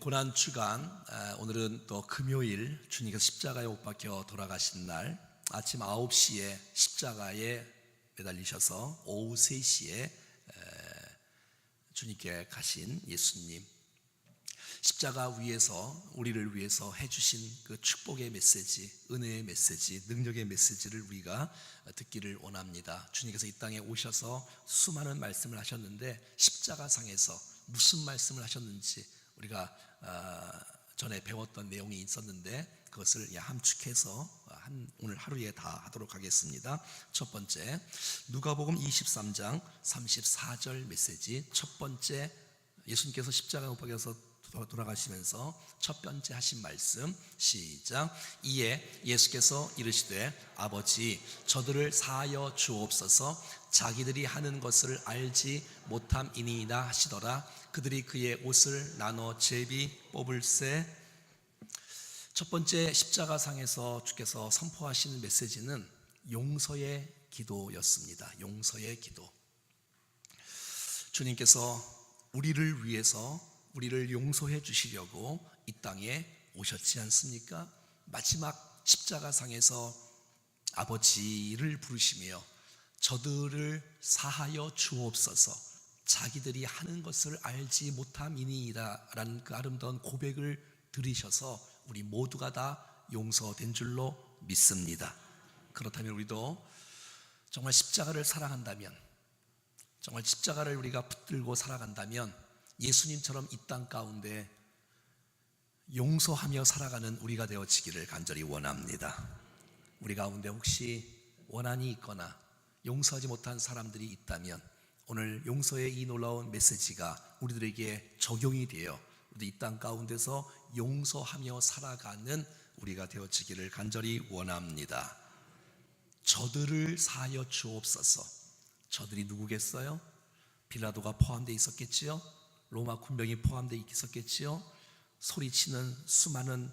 고난 주간, 오늘은 또 금요일, 주님께서 십자가에 못 박혀 돌아가신 날, 아침 9시에 십자가에 매달리셔서 오후 3시에 주님께 가신 예수님, 십자가 위에서 우리를 위해서 해주신 그 축복의 메시지, 은혜의 메시지, 능력의 메시지를 우리가 듣기를 원합니다. 주님께서 이 땅에 오셔서 수많은 말씀을 하셨는데 십자가상에서 무슨 말씀을 하셨는지 우리가 전에 배웠던 내용이 있었는데 그것을 함축해서 오늘 하루에 다 하도록 하겠습니다. 첫 번째, 누가복음 23장 34절 메시지. 첫 번째, 예수님께서 십자가 못 박혀서 돌아가시면서 첫 번째 하신 말씀, 시작. 이에 예수께서 이르시되 아버지, 저들을 사하여 주옵소서. 자기들이 하는 것을 알지 못함이니이다 하시더라. 그들이 그의 옷을 나눠 제비 뽑을세. 첫 번째 십자가상에서 주께서 선포하시는 메시지는 용서의 기도였습니다. 용서의 기도. 주님께서 우리를 위해서 우리를 용서해 주시려고 이 땅에 오셨지 않습니까? 마지막 십자가상에서 아버지를 부르시며 저들을 사하여 주옵소서. 자기들이 하는 것을 알지 못함이니이다 라는 그 아름다운 고백을 들으셔서 우리 모두가 다 용서된 줄로 믿습니다. 그렇다면 우리도 정말 십자가를 사랑한다면, 정말 십자가를 우리가 붙들고 살아간다면 예수님처럼 이 땅 가운데 용서하며 살아가는 우리가 되어지기를 간절히 원합니다. 우리 가운데 혹시 원한이 있거나 용서하지 못한 사람들이 있다면 오늘 용서의 이 놀라운 메시지가 우리들에게 적용이 되어 우리 이 땅 가운데서 용서하며 살아가는 우리가 되어지기를 간절히 원합니다. 저들을 사하여 주옵소서. 저들이 누구겠어요? 빌라도가 포함되어 있었겠지요? 로마 군병이 포함되어 있었겠지요? 소리치는 수많은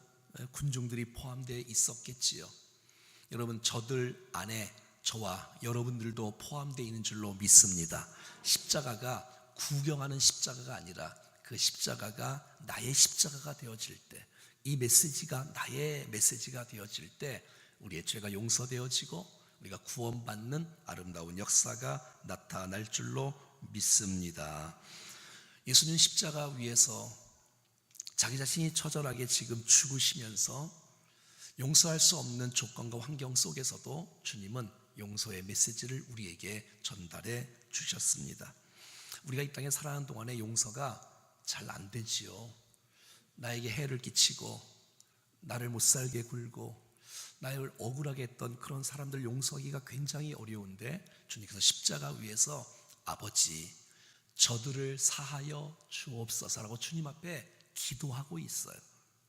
군중들이 포함되어 있었겠지요? 여러분, 저들 안에 저와 여러분들도 포함되어 있는 줄로 믿습니다. 십자가가 구경하는 십자가가 아니라 그 십자가가 나의 십자가가 되어질 때, 이 메시지가 나의 메시지가 되어질 때 우리의 죄가 용서되어지고 우리가 구원받는 아름다운 역사가 나타날 줄로 믿습니다. 예수님 십자가 위에서 자기 자신이 처절하게 지금 죽으시면서 용서할 수 없는 조건과 환경 속에서도 주님은 용서의 메시지를 우리에게 전달해 주셨습니다. 우리가 이 땅에 살아가는 동안에 용서가 잘 안 되지요. 나에게 해를 끼치고 나를 못 살게 굴고 나를 억울하게 했던 그런 사람들 용서하기가 굉장히 어려운데 주님께서 십자가 위에서 아버지, 저들을 사하여 주옵소서라고 주님 앞에 기도하고 있어요.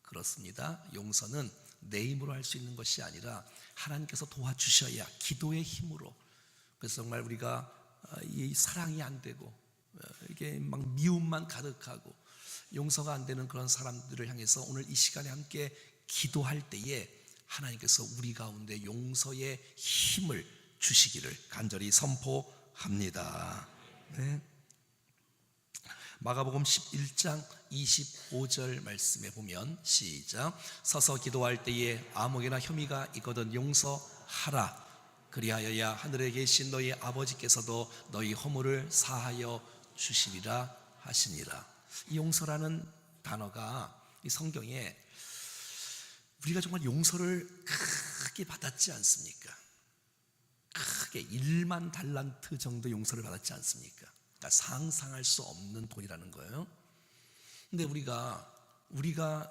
그렇습니다. 용서는 내 힘으로 할 수 있는 것이 아니라 하나님께서 도와주셔야, 기도의 힘으로. 그래서 정말 우리가 이 사랑이 안 되고 이게 막 미움만 가득하고 용서가 안 되는 그런 사람들을 향해서 오늘 이 시간에 함께 기도할 때에 하나님께서 우리 가운데 용서의 힘을 주시기를 간절히 선포합니다. 네. 마가복음 11장 25절 말씀에 보면, 시작. 서서 기도할 때에 아무에게나 혐의가 있거든 용서하라. 그리하여야 하늘에 계신 너희 아버지께서도 너희 허물을 사하여 주시리라 하시니라. 이 용서라는 단어가 이 성경에 우리가 정말 용서를 크게 받았지 않습니까? 크게 1만 달란트 정도 용서를 받았지 않습니까? 그러니까 상상할 수 없는 돈이라는 거예요. 근데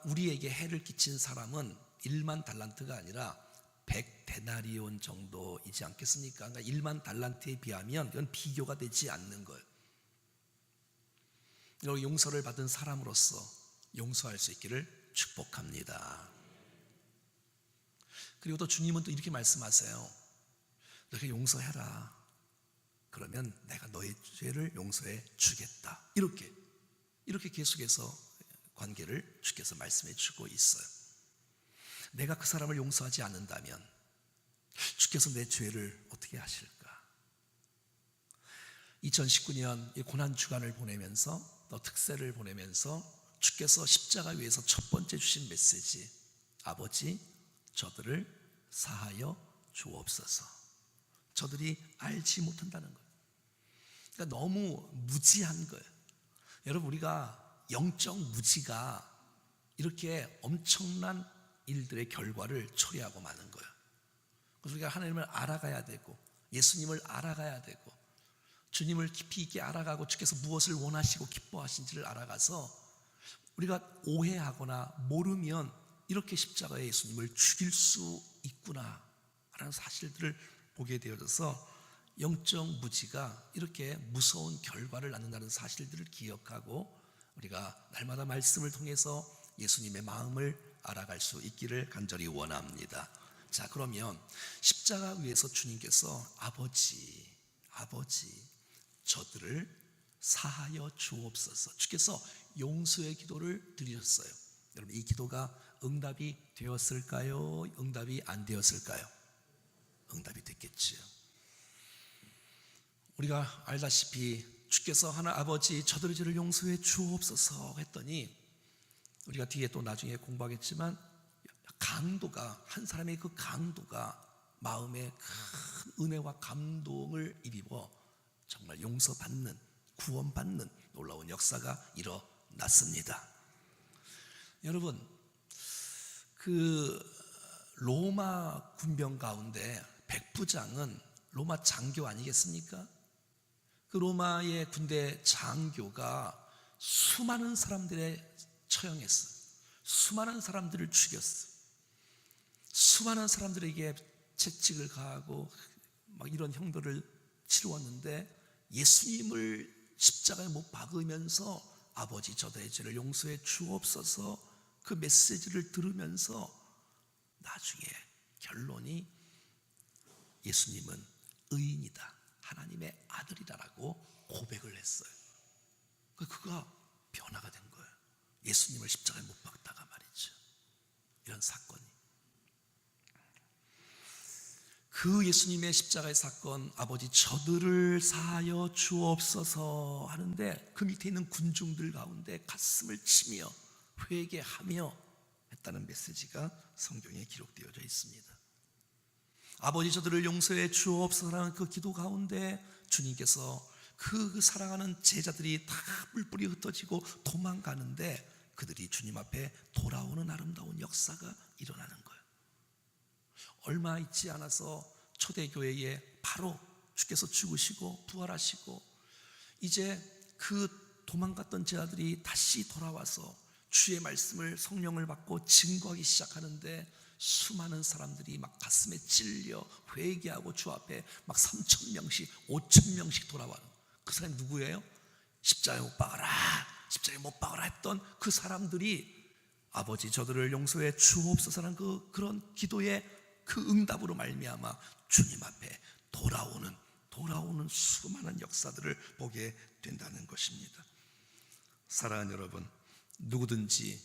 우리에게 해를 끼친 사람은 1만 달란트가 아니라 100데나리온 정도이지 않겠습니까? 그러니까 1만 달란트에 비하면 이건 비교가 되지 않는 거예요. 용서를 받은 사람으로서 용서할 수 있기를 축복합니다. 그리고 또 주님은 또 이렇게 말씀하세요. 너희가 용서해라. 그러면 내가 너의 죄를 용서해 주겠다. 이렇게 계속해서 관계를 주께서 말씀해 주고 있어요. 내가 그 사람을 용서하지 않는다면 주께서 내 죄를 어떻게 하실까? 2019년 고난 주간을 보내면서 또 특세를 보내면서 주께서 십자가 위에서 첫 번째 주신 메시지, 아버지 저들을 사하여 주옵소서. 저들이 알지 못한다는 거예요. 그러니까 너무 무지한 거예요. 여러분, 우리가 영적 무지가 이렇게 엄청난 일들의 결과를 초래하고 마는 거예요. 그래서 우리가 하나님을 알아가야 되고, 예수님을 알아가야 되고, 주님을 깊이 있게 알아가고 주께서 무엇을 원하시고 기뻐하신지를 알아가서 우리가 오해하거나 모르면 이렇게 십자가에 예수님을 죽일 수 있구나 라는 사실들을 보게 되어져서 영적 무지가 이렇게 무서운 결과를 낳는다는 사실들을 기억하고 우리가 날마다 말씀을 통해서 예수님의 마음을 알아갈 수 있기를 간절히 원합니다. 자, 그러면 십자가 위에서 주님께서 아버지 저들을 사하여 주옵소서. 주께서 용서의 기도를 드리셨어요. 여러분, 이 기도가 응답이 되었을까요? 응답이 안 되었을까요? 응답이 됐겠지요. 우리가 알다시피 주께서 하나 아버지 저들의 죄를 용서해 주옵소서 했더니 우리가 뒤에 또 나중에 공부하겠지만 강도가, 한 사람의 그 강도가 마음에 큰 은혜와 감동을 입어 정말 용서받는, 구원받는 놀라운 역사가 일어났습니다. 여러분, 그 로마 군병 가운데 백부장은 로마 장교 아니겠습니까? 그 로마의 군대 장교가 수많은 사람들에 처형했어요. 수많은 사람들을 죽였어요. 수많은 사람들에게 채찍을 가하고 막 이런 형벌을 치루었는데 예수님을 십자가에 못 박으면서 아버지 저들의 죄를 용서해 주옵소서 그 메시지를 들으면서 나중에 결론이 예수님은 의인이다, 하나님의 아들이다라고 고백을 했어요. 그가 변화가 된 거예요. 예수님을 십자가에 못 박다가 말이죠. 이런 사건이. 그 예수님의 십자가의 사건, 아버지 저들을 사하여 주옵소서 하는데 그 밑에 있는 군중들 가운데 가슴을 치며 회개하며 했다는 메시지가 성경에 기록되어져 있습니다. 아버지 저들을 용서해 주옵소서라는 그 기도 가운데 주님께서 그 사랑하는 제자들이 다 뿔뿔이 흩어지고 도망가는데 그들이 주님 앞에 돌아오는 아름다운 역사가 일어나는 거예요. 얼마 있지 않아서 초대교회에 바로 주께서 죽으시고 부활하시고 이제 그 도망갔던 제자들이 다시 돌아와서 주의 말씀을 성령을 받고 증거하기 시작하는데 수많은 사람들이 막 가슴에 찔려 회개하고 주 앞에 막 3,000명씩 5,000명씩 돌아와요. 그 사람이 누구예요? 십자가에 못 박아라, 십자가에 못 박아라 했던 그 사람들이 아버지 저들을 용서해 주옵소서라는 그런 기도의 그 응답으로 말미암아 주님 앞에 돌아오는 수많은 역사들을 보게 된다는 것입니다. 사랑하는 여러분, 누구든지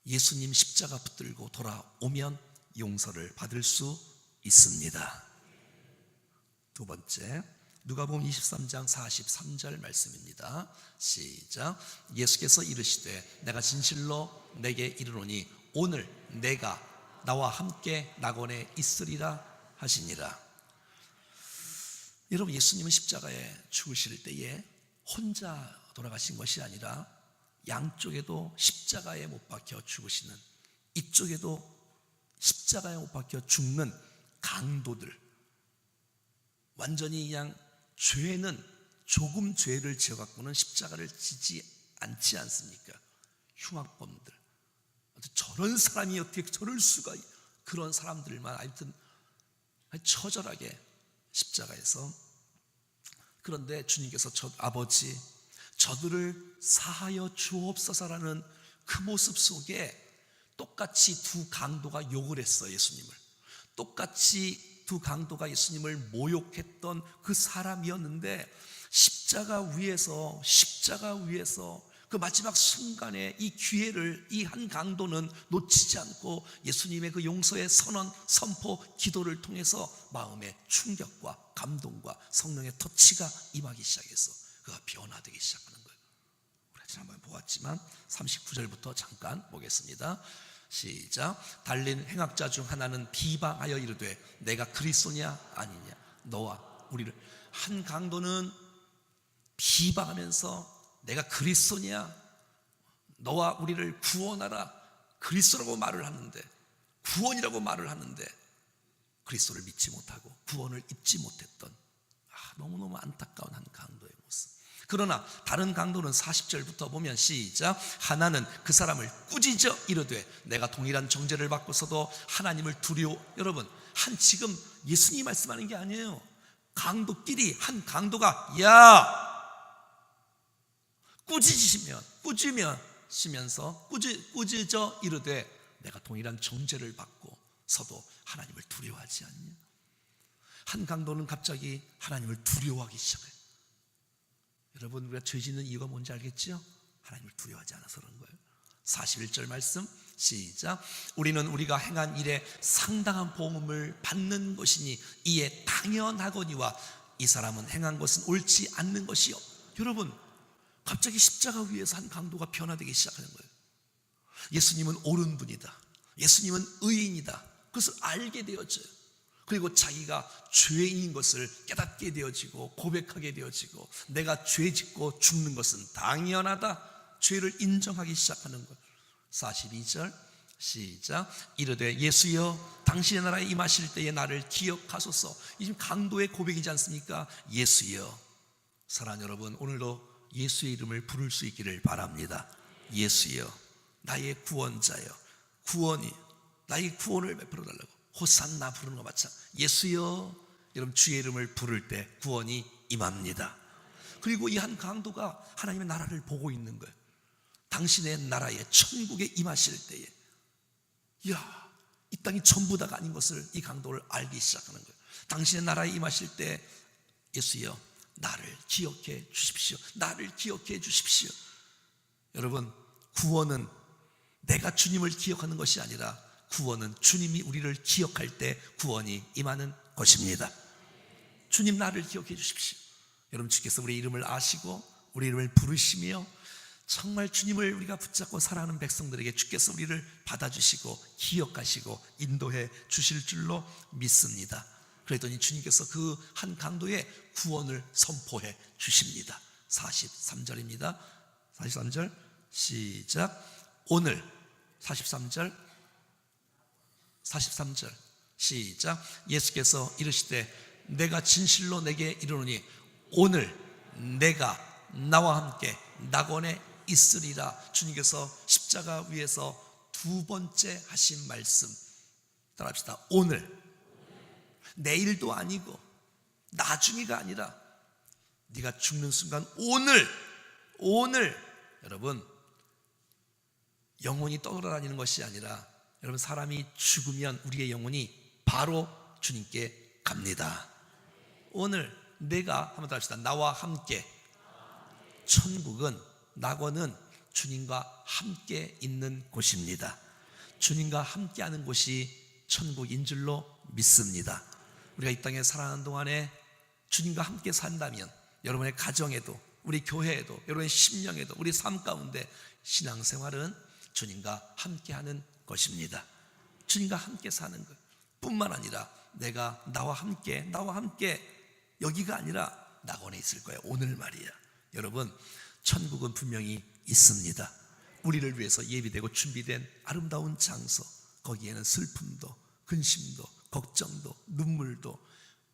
예수님 십자가 붙들고 돌아오면 용서를 받을 수 있습니다. 두 번째, 누가복음 23장 43절 말씀입니다. 시작. 예수께서 이르시되 내가 진실로 내게 이르노니 오늘 내가 나와 함께 낙원에 있으리라 하시니라. 여러분, 예수님은 십자가에 죽으실 때에 혼자 돌아가신 것이 아니라 양쪽에도 십자가에 못 박혀 죽으시는, 이쪽에도 십자가에 못 박혀 죽는 강도들, 완전히 그냥 죄는 조금 죄를 지어갖고는 십자가를 지지 않지 않습니까? 흉악범들, 저런 사람이 어떻게 저럴 수가, 그런 사람들만 하여튼 처절하게 십자가에서. 그런데 주님께서 아버지 저들을 사하여 주옵소서라는 그 모습 속에 똑같이 두 강도가 욕을 했어요. 예수님을 똑같이 두 강도가 예수님을 모욕했던 그 사람이었는데 십자가 위에서 그 마지막 순간에 이 기회를 이 한 강도는 놓치지 않고 예수님의 그 용서의 선언, 선포, 기도를 통해서 마음의 충격과 감동과 성령의 터치가 임하기 시작해서 그가 변화되기 시작하는 거예요. 한번 보았지만 39절부터 잠깐 보겠습니다. 시작. 달린 행악자 중 하나는 비방하여 이르되 내가 그리스도냐 아니냐 너와 우리를. 한 강도는 비방하면서 내가 그리스도냐 너와 우리를 구원하라 그리스도라고 말을 하는데, 구원이라고 말을 하는데 그리스도를 믿지 못하고 구원을 입지 못했던 너무너무 안타까운 한 강도의 모습. 그러나 다른 강도는 40절부터 보면 시작. 하나는 그 사람을 꾸짖어 이르되 내가 동일한 정죄를 받고서도 하나님을 두려워. 여러분, 지금 예수님이 말씀하는 게 아니에요. 강도끼리 한 강도가 꾸짖어 이르되 내가 동일한 정죄를 받고서도 하나님을 두려워하지 않냐. 한 강도는 갑자기 하나님을 두려워하기 시작해요. 여러분, 우리가 죄 짓는 이유가 뭔지 알겠죠? 하나님을 두려워하지 않아서 그런 거예요. 41절 말씀 시작. 우리는 우리가 행한 일에 상당한 보응을 받는 것이니 이에 당연하거니와 이 사람은 행한 것은 옳지 않는 것이요. 여러분, 갑자기 십자가 위에서 한 강도가 변화되기 시작하는 거예요. 예수님은 옳은 분이다, 예수님은 의인이다, 그것을 알게 되어져요. 그리고 자기가 죄인인 것을 깨닫게 되어지고 고백하게 되어지고 내가 죄 짓고 죽는 것은 당연하다, 죄를 인정하기 시작하는 거예요. 42절 시작. 이르되 예수여 당신의 나라에 임하실 때에 나를 기억하소서. 이 지금 강도의 고백이지 않습니까? 예수여. 사랑하는 여러분, 오늘도 예수의 이름을 부를 수 있기를 바랍니다. 예수여, 나의 구원자여, 구원이 나의 구원을 베풀어 달라고 호산나 부르는 것 마찬가지. 예수여, 여러분 주의 이름을 부를 때 구원이 임합니다. 그리고 이 한 강도가 하나님의 나라를 보고 있는 거예요. 당신의 나라에 천국에 임하실 때에 이 땅이 전부 다가 아닌 것을 이 강도를 알기 시작하는 거예요. 당신의 나라에 임하실 때 예수여 나를 기억해 주십시오. 나를 기억해 주십시오. 여러분, 구원은 내가 주님을 기억하는 것이 아니라 구원은 주님이 우리를 기억할 때 구원이 임하는 것입니다. 주님 나를 기억해 주십시오. 여러분, 주께서 우리 이름을 아시고 우리 이름을 부르시며 정말 주님을 우리가 붙잡고 살아가는 백성들에게 주께서 우리를 받아주시고 기억하시고 인도해 주실 줄로 믿습니다. 그랬더니 주님께서 그 한 강도의 구원을 선포해 주십니다. 43절입니다 43절 시작. 오늘 43절 시작. 예수께서 이르시되 내가 진실로 내게 이르노니 오늘 내가 나와 함께 낙원에 있으리라. 주님께서 십자가 위에서 두 번째 하신 말씀 따라합시다. 오늘, 내일도 아니고 나중이가 아니라 네가 죽는 순간 오늘. 여러분, 영혼이 떠돌아다니는 것이 아니라 여러분, 사람이 죽으면 우리의 영혼이 바로 주님께 갑니다. 오늘 내가 한번 더 합시다. 나와 함께. 천국은, 낙원은 주님과 함께 있는 곳입니다. 주님과 함께하는 곳이 천국인 줄로 믿습니다. 우리가 이 땅에 살아가는 동안에 주님과 함께 산다면 여러분의 가정에도 우리 교회에도 여러분의 심령에도 우리 삶 가운데 신앙생활은 주님과 함께하는 것입니다. 주님과 함께 사는 것 뿐만 아니라 내가 나와 함께 여기가 아니라 낙원에 있을 거예요. 오늘 말이야. 여러분, 천국은 분명히 있습니다. 우리를 위해서 예비되고 준비된 아름다운 장소, 거기에는 슬픔도 근심도 걱정도 눈물도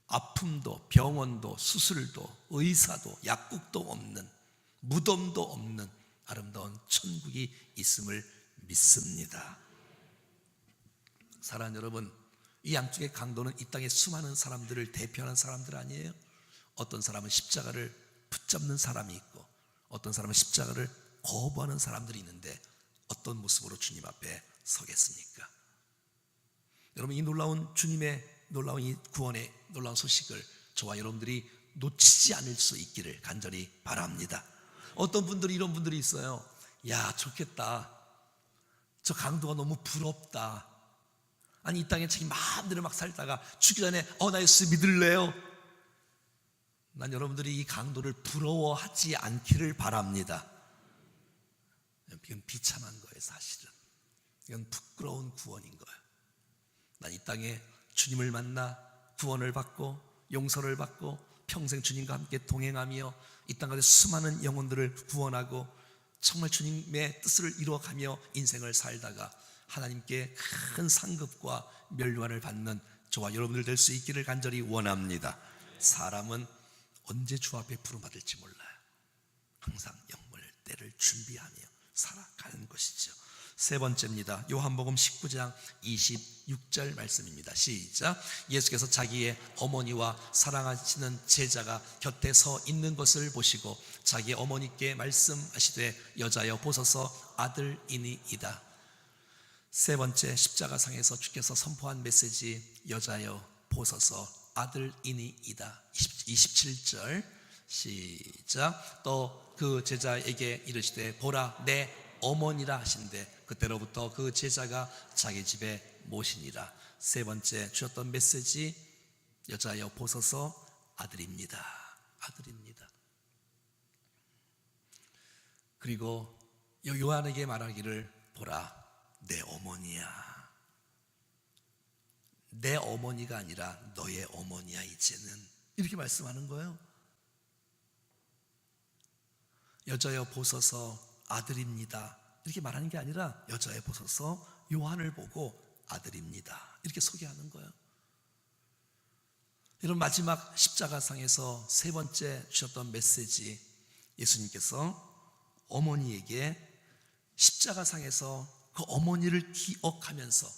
아픔도 병원도 수술도 의사도 약국도 없는, 무덤도 없는 아름다운 천국이 있음을 믿습니다. 사랑하는 여러분, 이 양쪽의 강도는 이 땅의 수많은 사람들을 대표하는 사람들 아니에요? 어떤 사람은 십자가를 붙잡는 사람이 있고 어떤 사람은 십자가를 거부하는 사람들이 있는데 어떤 모습으로 주님 앞에 서겠습니까? 여러분, 이 놀라운 주님의 놀라운 이 구원의 놀라운 소식을 저와 여러분들이 놓치지 않을 수 있기를 간절히 바랍니다. 어떤 분들이 이런 분들이 있어요. 야, 좋겠다, 저 강도가 너무 부럽다. 아니, 이 땅에 자기 마음대로 막 살다가 죽기 전에 나 예수 믿을래요? 난 여러분들이 이 강도를 부러워하지 않기를 바랍니다. 이건 비참한 거예요. 사실은 이건 부끄러운 구원인 거예요. 난 이 땅에 주님을 만나 구원을 받고 용서를 받고 평생 주님과 함께 동행하며 이 땅 가운데 수많은 영혼들을 구원하고 정말 주님의 뜻을 이루어가며 인생을 살다가 하나님께 큰 상급과 멸류관을 받는 저와 여러분들 될 수 있기를 간절히 원합니다. 사람은 언제 주 앞에 부름받을지 몰라요. 항상 영문을 때를 준비하며 살아가는 것이죠. 세 번째입니다. 요한복음 19장 26절 말씀입니다. 시작. 예수께서 자기의 어머니와 사랑하시는 제자가 곁에 서 있는 것을 보시고 자기의 어머니께 말씀하시되 여자여 보소서 아들이니이다. 세 번째 십자가상에서 주께서 선포한 메시지 여자여 보소서 아들이니이다. 27절 시작. 또 그 제자에게 이르시되 보라 내 어머니라 하신대 그때로부터 그 제자가 자기 집에 모시니라. 세 번째 주셨던 메시지 여자여 보소서 아들입니다. 아들입니다. 그리고 요한에게 말하기를 보라 내 어머니야. 내 어머니가 아니라 너의 어머니야 이제는. 이렇게 말씀하는 거예요. 여자여 보소서 아들입니다. 이렇게 말하는 게 아니라 여자여 보소서 요한을 보고 아들입니다. 이렇게 소개하는 거예요. 여러분 마지막 십자가상에서 세 번째 주셨던 메시지 예수님께서 어머니에게 십자가상에서 그 어머니를 기억하면서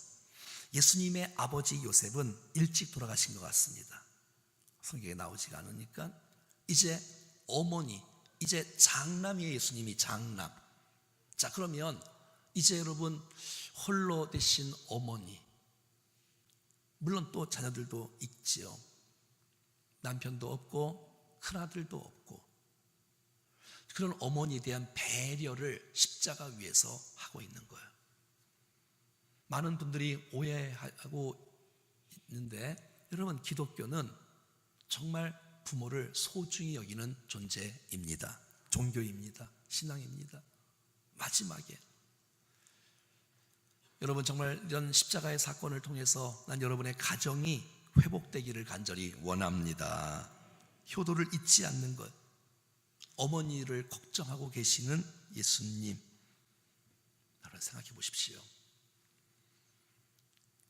예수님의 아버지 요셉은 일찍 돌아가신 것 같습니다. 성경에 나오지가 않으니까 이제 어머니 이제 장남이에요. 예수님이 장남. 자 그러면 이제 여러분 홀로 되신 어머니 물론 또 자녀들도 있지요. 남편도 없고 큰아들도 없고 그런 어머니에 대한 배려를 십자가 위에서 하고 있는 거예요. 많은 분들이 오해하고 있는데 여러분 기독교는 정말 부모를 소중히 여기는 존재입니다. 종교입니다. 신앙입니다. 마지막에 여러분 정말 이런 십자가의 사건을 통해서 난 여러분의 가정이 회복되기를 간절히 원합니다. 효도를 잊지 않는 것, 어머니를 걱정하고 계시는 예수님, 여러분 생각해 보십시오.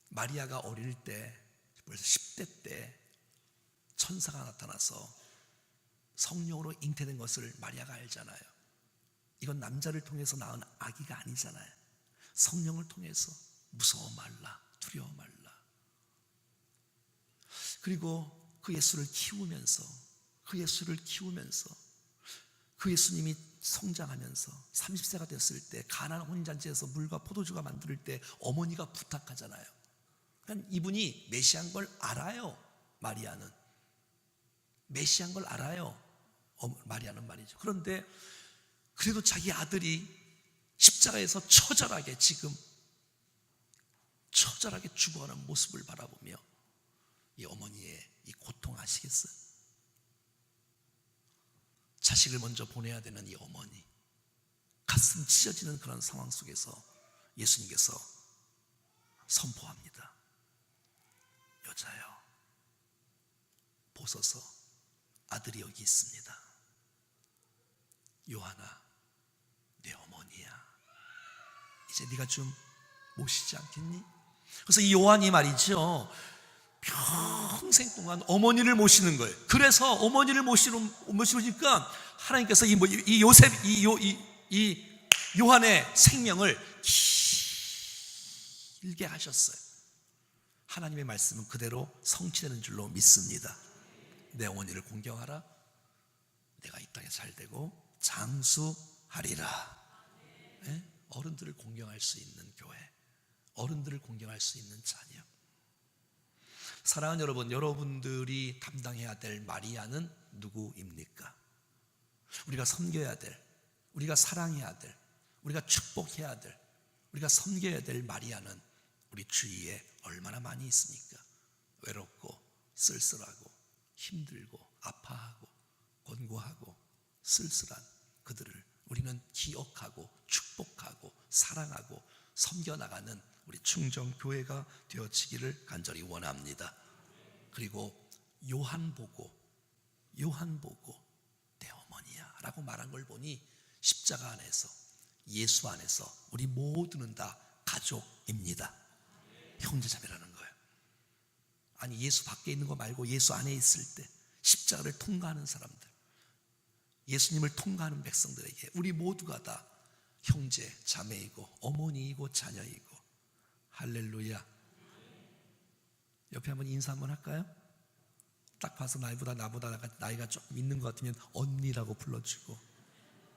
마리아가 어릴 때 벌써 10대 때 천사가 나타나서 성령으로 잉태된 것을 마리아가 알잖아요. 이건 남자를 통해서 낳은 아기가 아니잖아요. 성령을 통해서 무서워 말라, 두려워 말라. 그리고 그 예수를 키우면서 그 예수님이 성장하면서 30세가 됐을 때 가나안 혼인잔치에서 물과 포도주가 만들 때 어머니가 부탁하잖아요. 그러니까 이분이 메시아인 걸 알아요. 마리아는 메시아인 걸 알아요. 마리아는 말이죠. 그런데 그래도 자기 아들이 십자가에서 처절하게 죽어가는 모습을 바라보며 이 어머니의 이 고통 아시겠어요? 자식을 먼저 보내야 되는 이 어머니, 가슴 찢어지는 그런 상황 속에서 예수님께서 선포합니다. 여자여 보소서 아들이 여기 있습니다. 요한아 내 어머니야. 이제 네가 좀 모시지 않겠니? 그래서 이 요한이 말이죠 평생 동안 어머니를 모시는 거예요. 그래서 어머니를 모시니까 하나님께서 이 요셉 이 요한의 생명을 길게 하셨어요. 하나님의 말씀은 그대로 성취되는 줄로 믿습니다. 내 어머니를 공경하라. 내가 이 땅에 잘 되고 장수하리라. 네? 어른들을 공경할 수 있는 교회, 어른들을 공경할 수 있는 자녀. 사랑하는 여러분, 여러분들이 담당해야 될 마리아는 누구입니까? 우리가 섬겨야 될, 우리가 사랑해야 될, 우리가 축복해야 될, 우리가 섬겨야 될 마리아는 우리 주위에 얼마나 많이 있습니까? 외롭고 쓸쓸하고 힘들고 아파하고 곤고하고 쓸쓸한 그들을 우리는 기억하고 축복하고 사랑하고 섬겨나가는 우리 충정교회가 되어지기를 간절히 원합니다. 그리고 요한보고 내 어머니야 라고 말한 걸 보니 십자가 안에서, 예수 안에서 우리 모두는 다 가족입니다. 형제자매라는 거예요. 아니, 예수 밖에 있는 거 말고 예수 안에 있을 때 십자가를 통과하는 사람들, 예수님을 통과하는 백성들에게 우리 모두가 다 형제, 자매이고 어머니이고 자녀이고. 할렐루야. 옆에 한번 인사 한번 할까요? 딱 봐서 나보다 나이가 조금 있는 것 같으면 언니라고 불러주고,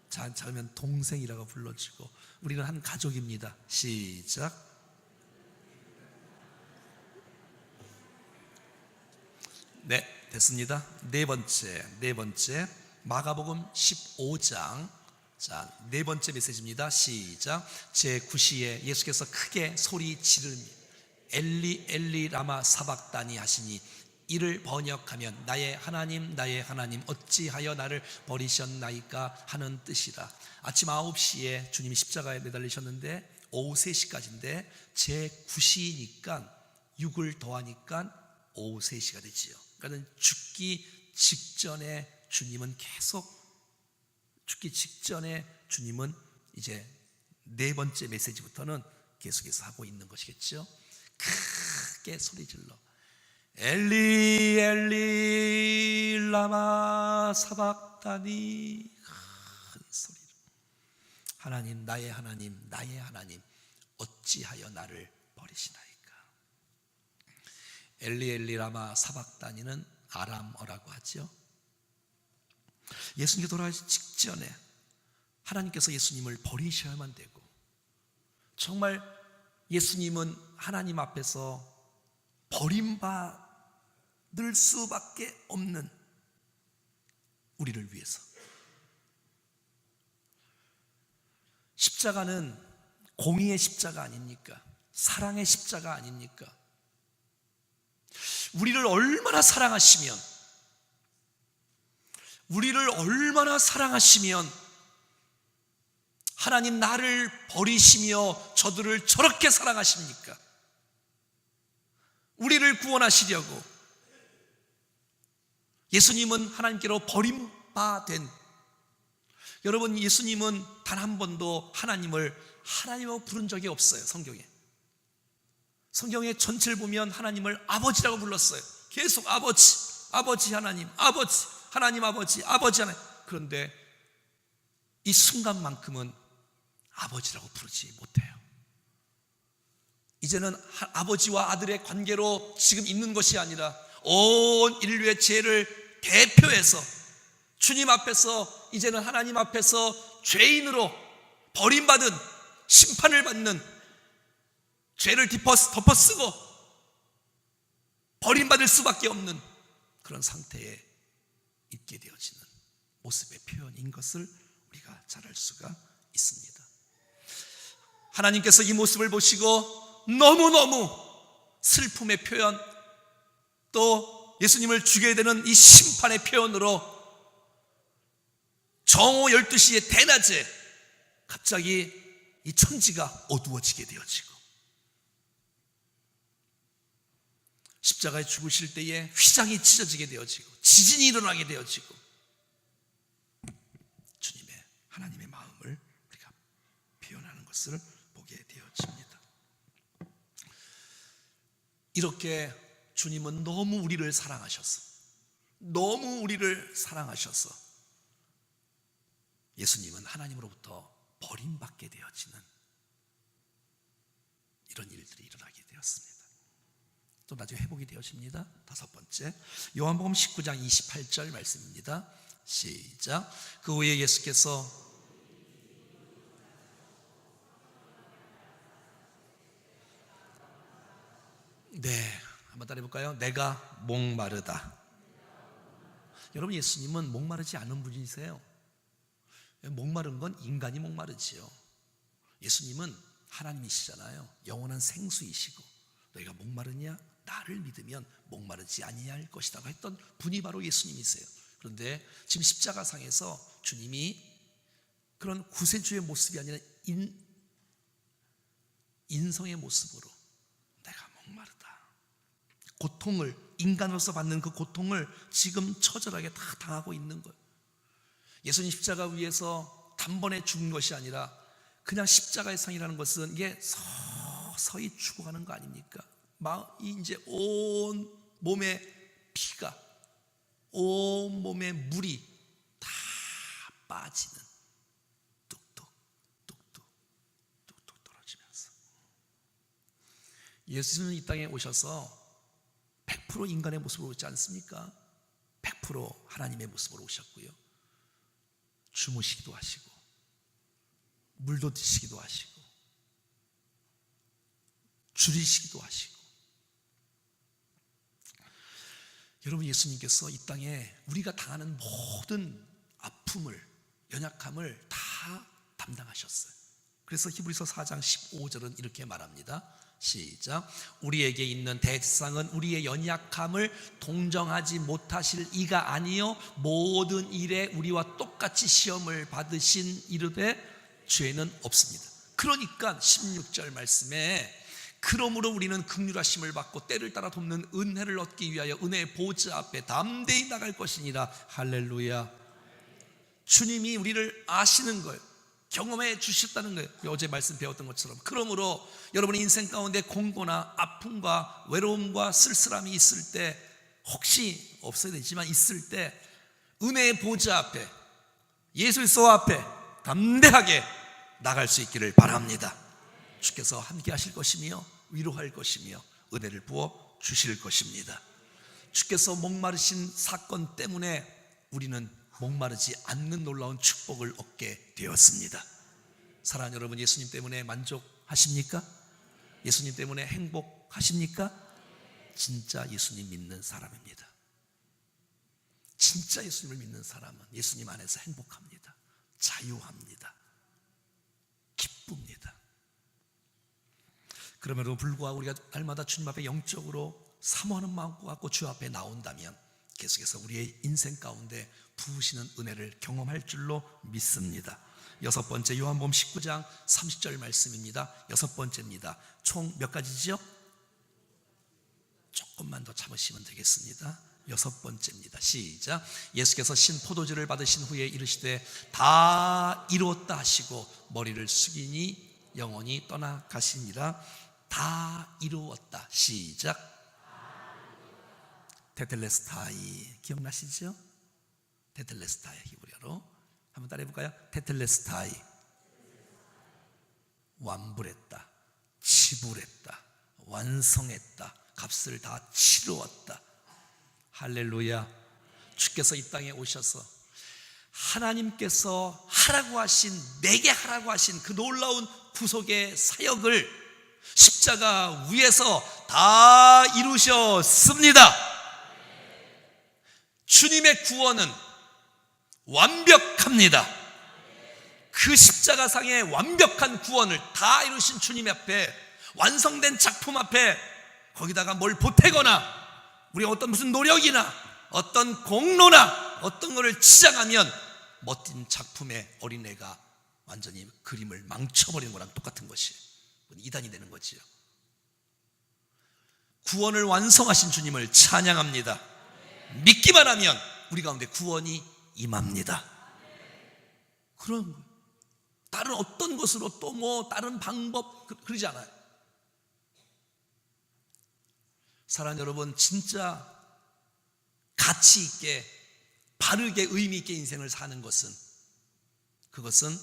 작으면 동생이라고 불러주고. 우리는 한 가족입니다. 시작. 네, 됐습니다. 네 번째 마가복음 15장. 자, 네 번째 메시지입니다. 시작. 제9시에 예수께서 크게 소리 지르며 엘리 엘리 라마 사박다니 하시니, 이를 번역하면 나의 하나님 나의 하나님 어찌하여 나를 버리셨나이까 하는 뜻이라. 아침 9시에 주님이 십자가에 매달리셨는데 오후 3시까지인데 제9시니까 6을 더하니까 오후 3시가 되지요. 그러니까 죽기 직전에 주님은 이제 네 번째 메시지부터는 계속해서 하고 있는 것이겠죠. 크게 소리 질러 엘리 엘리 라마 사박다니, 큰 소리로 하나님 나의 하나님 나의 하나님 어찌하여 나를 버리시나이까. 엘리 엘리 라마 사박다니는 아람어라고 하죠. 예수님께 돌아가시 직전에 하나님께서 예수님을 버리셔야만 되고, 정말 예수님은 하나님 앞에서 버림받을 수밖에 없는 우리를 위해서. 십자가는 공의의 십자가 아닙니까? 사랑의 십자가 아닙니까? 우리를 얼마나 사랑하시면 하나님 나를 버리시며 저들을 저렇게 사랑하십니까? 우리를 구원하시려고 예수님은 하나님께로 버림받은, 여러분, 예수님은 단 한 번도 하나님을 하나님으로 부른 적이 없어요. 성경의 전체를 보면 하나님을 아버지라고 불렀어요. 계속 아버지 하나님, 아버지 하나님, 아버지 하나님. 그런데 이 순간만큼은 아버지라고 부르지 못해요. 이제는 아버지와 아들의 관계로 지금 있는 것이 아니라 온 인류의 죄를 대표해서 주님 앞에서, 이제는 하나님 앞에서 죄인으로 버림받은, 심판을 받는, 죄를 덮어쓰고 버림받을 수밖에 없는 그런 상태에 있게 되어지는 모습의 표현인 것을 우리가 잘 알 수가 있습니다. 하나님께서 이 모습을 보시고 너무너무 슬픔의 표현, 또 예수님을 죽여야 되는 이 심판의 표현으로 정오 12시의 대낮에 갑자기 이 천지가 어두워지게 되어지고, 십자가에 죽으실 때에 휘장이 찢어지게 되어지고 지진이 일어나게 되어지고, 주님의 하나님의 마음을 우리가 표현하는 것을 보게 되어집니다. 이렇게 주님은 너무 우리를 사랑하셔서 예수님은 하나님으로부터 버림받게 되어지는 이런 일들이 일어나게 되었습니다. 또 나중에 회복이 되어집니다. 다섯 번째, 요한복음 19장 28절 말씀입니다. 시작. 그 후에 예수께서 한번 따라해볼까요? 내가 목마르다. 여러분, 예수님은 목마르지 않은 분이세요. 목마른 건 인간이 목마르지요. 예수님은 하나님이시잖아요. 영원한 생수이시고, 너희가 목마르냐? 나를 믿으면 목마르지 아니할 것이라고 했던 분이 바로 예수님이세요. 그런데 지금 십자가상에서 주님이 그런 구세주의 모습이 아니라 인성의 모습으로 내가 목마르다. 고통을, 인간으로서 받는 그 고통을 지금 처절하게 다 당하고 있는 거예요. 예수님 십자가 위에서 단번에 죽은 것이 아니라 그냥 십자가의 상이라는 것은 이게 서서히 죽어가는 거 아닙니까? 이제 온 몸에 피가, 온 몸에 물이 다 빠지는, 뚝뚝 떨어지면서. 예수님은 이 땅에 오셔서 100% 인간의 모습으로 오지 않습니까? 100% 하나님의 모습으로 오셨고요, 주무시기도 하시고 물도 드시기도 하시고 줄이시기도 하시고. 여러분, 예수님께서 이 땅에 우리가 당하는 모든 아픔을, 연약함을 다 담당하셨어요. 그래서 히브리서 4장 15절은 이렇게 말합니다. 시작. 우리에게 있는 대상은 우리의 연약함을 동정하지 못하실 이가 아니요 모든 일에 우리와 똑같이 시험을 받으신 이르되 죄는 없습니다. 그러니까 16절 말씀에 그러므로 우리는 긍휼하심을 받고 때를 따라 돕는 은혜를 얻기 위하여 은혜의 보좌 앞에 담대히 나갈 것이니라. 할렐루야. 주님이 우리를 아시는 거예요. 경험해 주셨다는 거예요. 어제 말씀 배웠던 것처럼. 그러므로 여러분의 인생 가운데 공고나 아픔과 외로움과 쓸쓸함이 있을 때, 혹시 없어야 되지만 있을 때 은혜의 보좌 앞에, 예수 그리스도 앞에 담대하게 나갈 수 있기를 바랍니다. 주께서 함께 하실 것이며 위로할 것이며 은혜를 부어 주실 것입니다. 주께서 목마르신 사건 때문에 우리는 목마르지 않는 놀라운 축복을 얻게 되었습니다. 사랑하는 여러분, 예수님 때문에 만족하십니까? 예수님 때문에 행복하십니까? 진짜 예수님 믿는 사람입니다. 진짜 예수님을 믿는 사람은 예수님 안에서 행복합니다. 자유합니다. 기쁩니다. 그럼에도 불구하고 우리가 날마다 주님 앞에 영적으로 사모하는 마음과 갖고 주 앞에 나온다면 계속해서 우리의 인생 가운데 부으시는 은혜를 경험할 줄로 믿습니다. 여섯 번째, 요한복음 19장 30절 말씀입니다. 여섯 번째입니다. 총 몇 가지죠? 조금만 더 참으시면 되겠습니다. 여섯 번째입니다. 시작. 예수께서 신 포도주를 받으신 후에 이르시되 다 이루었다 하시고 머리를 숙이니 영원히 떠나가시니라. 다 이루었다. 시작. 테텔레스타이 기억나시죠? 테텔레스타이 히브리어로 한번 따라해 볼까요? 테텔레스타이. 완불했다, 지불했다, 완성했다, 값을 다 치루었다. 할렐루야. 주께서 이 땅에 오셔서 하나님께서 하라고 하신, 내게 하라고 하신 그 놀라운 구속의 사역을 십자가 위에서 다 이루셨습니다. 주님의 구원은 완벽합니다. 그 십자가상의 완벽한 구원을 다 이루신 주님 앞에, 완성된 작품 앞에 거기다가 뭘 보태거나 우리가 어떤 무슨 노력이나 어떤 공로나 어떤 것을 치장하면 멋진 작품의 어린애가 완전히 그림을 망쳐버리는 거랑 똑같은 것이 이단이 되는 거지요. 구원을 완성하신 주님을 찬양합니다. 믿기만 하면 우리 가운데 구원이 임합니다. 그럼 다른 어떤 것으로 또 뭐 다른 방법 그러지 않아요. 사랑하는 여러분, 진짜 가치 있게 바르게 의미 있게 인생을 사는 것은, 그것은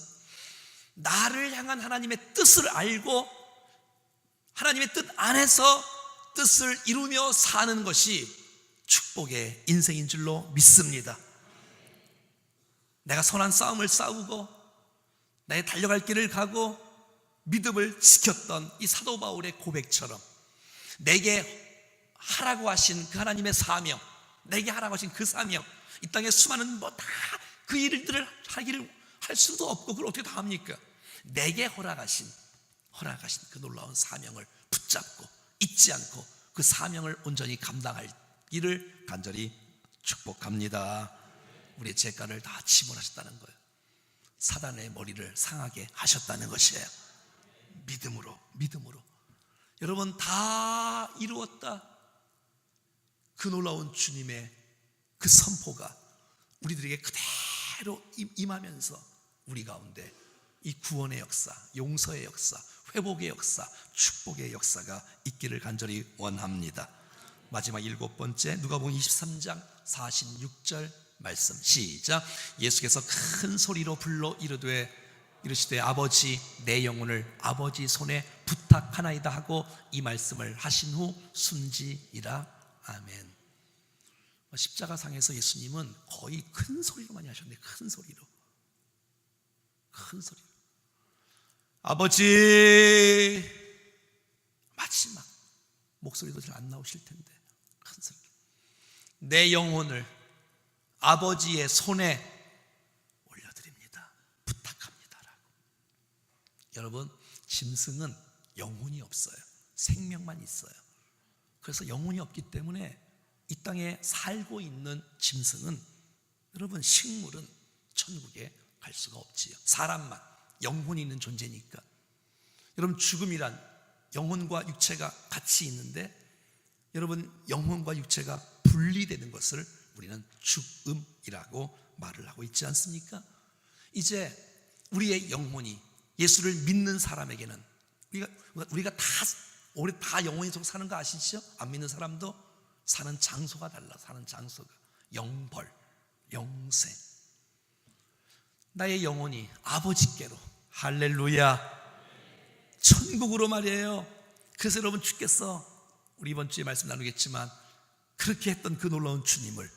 나를 향한 하나님의 뜻을 알고 하나님의 뜻 안에서 뜻을 이루며 사는 것이 축복의 인생인 줄로 믿습니다. 내가 선한 싸움을 싸우고 나의 달려갈 길을 가고 믿음을 지켰던 이 사도 바울의 고백처럼 내게 하라고 하신 그 하나님의 사명, 내게 하라고 하신 그 사명, 이 땅에 수많은 뭐 다 그 일들을 하기를 할 수도 없고 그걸 어떻게 다 합니까? 내게 허락하신 그 놀라운 사명을 붙잡고 잊지 않고 그 사명을 온전히 감당할 일을 간절히 축복합니다. 우리의 죄가를 다 지불하셨다는 거예요. 사단의 머리를 상하게 하셨다는 것이에요. 믿음으로. 여러분, 다 이루었다. 그 놀라운 주님의 그 선포가 우리들에게 그대로 임하면서 우리 가운데 이 구원의 역사, 용서의 역사, 회복의 역사, 축복의 역사가 있기를 간절히 원합니다. 마지막 7번째, 누가복음 23장 46절 말씀 시작. 예수께서 큰 소리로 불러 이르시되 아버지, 내 영혼을 아버지 손에 부탁하나이다 하고 이 말씀을 하신 후 순지이라. 아멘. 십자가상에서 예수님은 거의 큰 소리로 많이 하셨네. 큰 소리로. 아버지, 마지막 목소리도 잘 안 나오실 텐데 큰 소리. 내 영혼을 아버지의 손에 올려드립니다. 부탁합니다라고. 여러분, 짐승은 영혼이 없어요. 생명만 있어요. 그래서 영혼이 없기 때문에 이 땅에 살고 있는 짐승은, 여러분, 식물은 천국에 갈 수가 없지요. 사람만 영혼이 있는 존재니까. 여러분, 죽음이란 영혼과 육체가 같이 있는데, 여러분, 영혼과 육체가 분리되는 것을 우리는 죽음이라고 말을 하고 있지 않습니까? 이제 우리의 영혼이 예수를 믿는 사람에게는, 우리가 다 영혼이 속 사는 거 아시죠? 안 믿는 사람도 사는 장소가 달라. 사는 장소가 영벌, 영생. 나의 영혼이 아버지께로, 할렐루야, 천국으로 말이에요. 그래서 여러분, 주께서 우리 이번 주에 말씀 나누겠지만 그렇게 했던 그 놀라운 주님을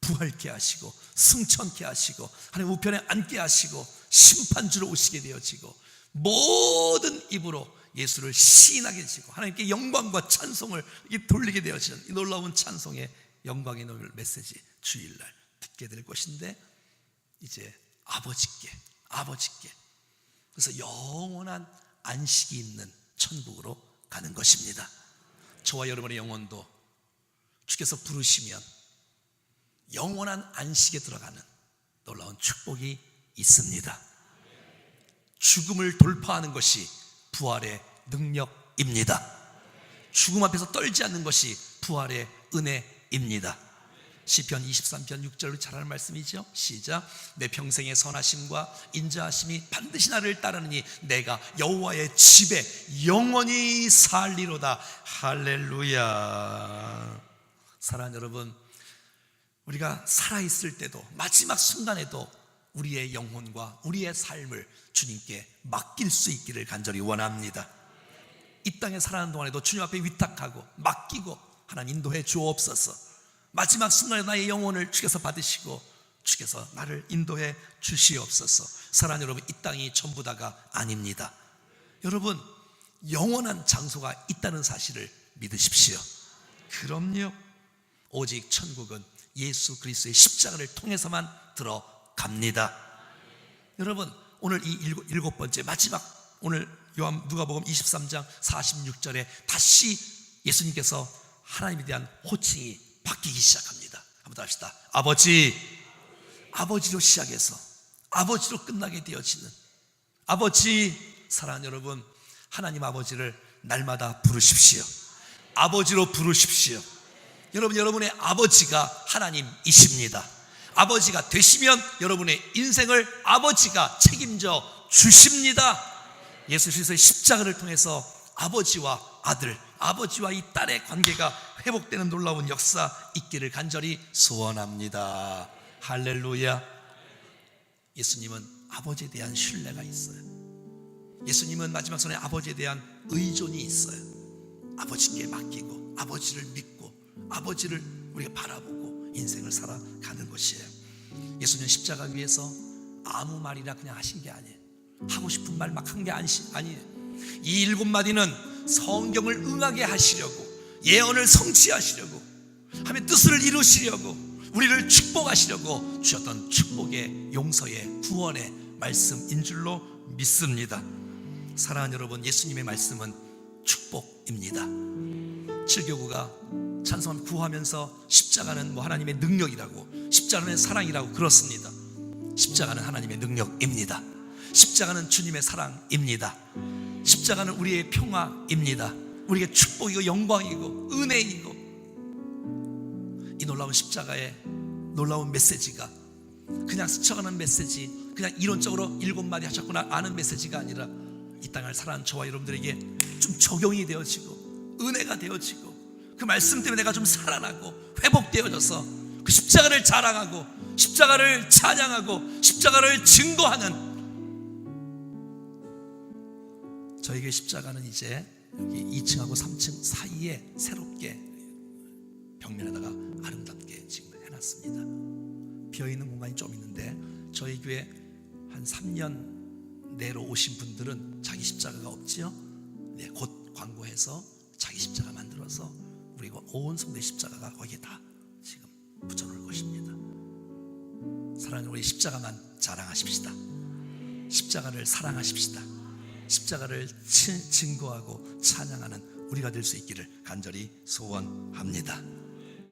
부활케 하시고 승천케 하시고 하나님 우편에 앉게 하시고 심판주로 오시게 되어지고 모든 입으로 예수를 시인하게 되시고 하나님께 영광과 찬송을 돌리게 되어지는 이 놀라운 찬송의 영광의 노래 메시지 주일날 듣게 될 것인데, 이제 아버지께 그래서 영원한 안식이 있는 천국으로 가는 것입니다. 저와 여러분의 영혼도 주께서 부르시면 영원한 안식에 들어가는 놀라운 축복이 있습니다. 죽음을 돌파하는 것이 부활의 능력입니다. 죽음 앞에서 떨지 않는 것이 부활의 은혜입니다. 시편 23편 6절로 잘 아는 말씀이죠. 시작. 내 평생의 선하심과 인자하심이 반드시 나를 따르느니 내가 여호와의 집에 영원히 살리로다. 할렐루야. 사랑하는 여러분, 우리가 살아있을 때도 마지막 순간에도 우리의 영혼과 우리의 삶을 주님께 맡길 수 있기를 간절히 원합니다. 이 땅에 살아가는 동안에도 주님 앞에 위탁하고 맡기고 하나님 인도해 주옵소서. 마지막 순간에 나의 영혼을 주께서 받으시고 주께서 나를 인도해 주시옵소서. 사랑하는 여러분, 이 땅이 전부 다가 아닙니다. 여러분, 영원한 장소가 있다는 사실을 믿으십시오. 그럼요. 오직 천국은 예수 그리스도의 십자가를 통해서만 들어갑니다. 여러분, 오늘 이 7번째 마지막, 오늘 누가복음 23장 46절에 다시 예수님께서 하나님에 대한 호칭이 바뀌기 시작합니다. 한번 더 합시다. 아버지로 시작해서 아버지로 끝나게 되어지는 아버지. 사랑하는 여러분, 하나님 아버지를 날마다 부르십시오. 아버지로 부르십시오. 여러분의 아버지가 하나님이십니다. 아버지가 되시면 여러분의 인생을 아버지가 책임져 주십니다. 예수 그리스도의 십자가를 통해서 아버지와 아들, 아버지와 이 딸의 관계가 회복되는 놀라운 역사 있기를 간절히 소원합니다. 할렐루야. 예수님은 아버지에 대한 신뢰가 있어요. 예수님은 마지막 손에 아버지에 대한 의존이 있어요. 아버지께 맡기고 아버지를 믿고 아버지를 우리가 바라보고 인생을 살아가는 것이에요. 예수님은 십자가 위에서 아무 말이나 그냥 하신 게 아니에요. 하고 싶은 말 막 한 게 아니에요. 이 7마디는 성경을 응하게 하시려고, 예언을 성취하시려고, 하나님의 뜻을 이루시려고, 우리를 축복하시려고 주셨던 축복의, 용서의, 구원의 말씀인 줄로 믿습니다. 사랑하는 여러분, 예수님의 말씀은 축복입니다. 7교구가 찬송하면 구하면서 십자가는 하나님의 능력이라고, 십자가는 사랑이라고 그렇습니다. 십자가는 하나님의 능력입니다. 십자가는 주님의 사랑입니다. 십자가는 우리의 평화입니다. 우리에게 축복이고 영광이고 은혜이고, 이 놀라운 십자가의 놀라운 메시지가 그냥 스쳐가는 메시지, 그냥 이론적으로 7마디 하셨구나 아는 메시지가 아니라 이 땅을 살아가는 저와 여러분들에게 좀 적용이 되어지고 은혜가 되어지고, 그 말씀 때문에 내가 좀 살아나고 회복되어져서 그 십자가를 자랑하고 십자가를 찬양하고 십자가를 증거하는, 저에게 십자가는 이제 여기 2층하고 3층 사이에 새롭게 벽면에다가 아름답게 지금 해놨습니다. 비어있는 공간이 좀 있는데, 저희 교회 한 3년 내로 오신 분들은 자기 십자가가 없지요? 네, 곧 광고해서 자기 십자가 만들어서 우리 온 성대 십자가가 거기에 다 지금 붙여놓을 것입니다. 사랑하는 우리 십자가만 자랑하십시다. 십자가를 사랑하십시다. 십자가를 증거하고 찬양하는 우리가 될 수 있기를 간절히 소원합니다.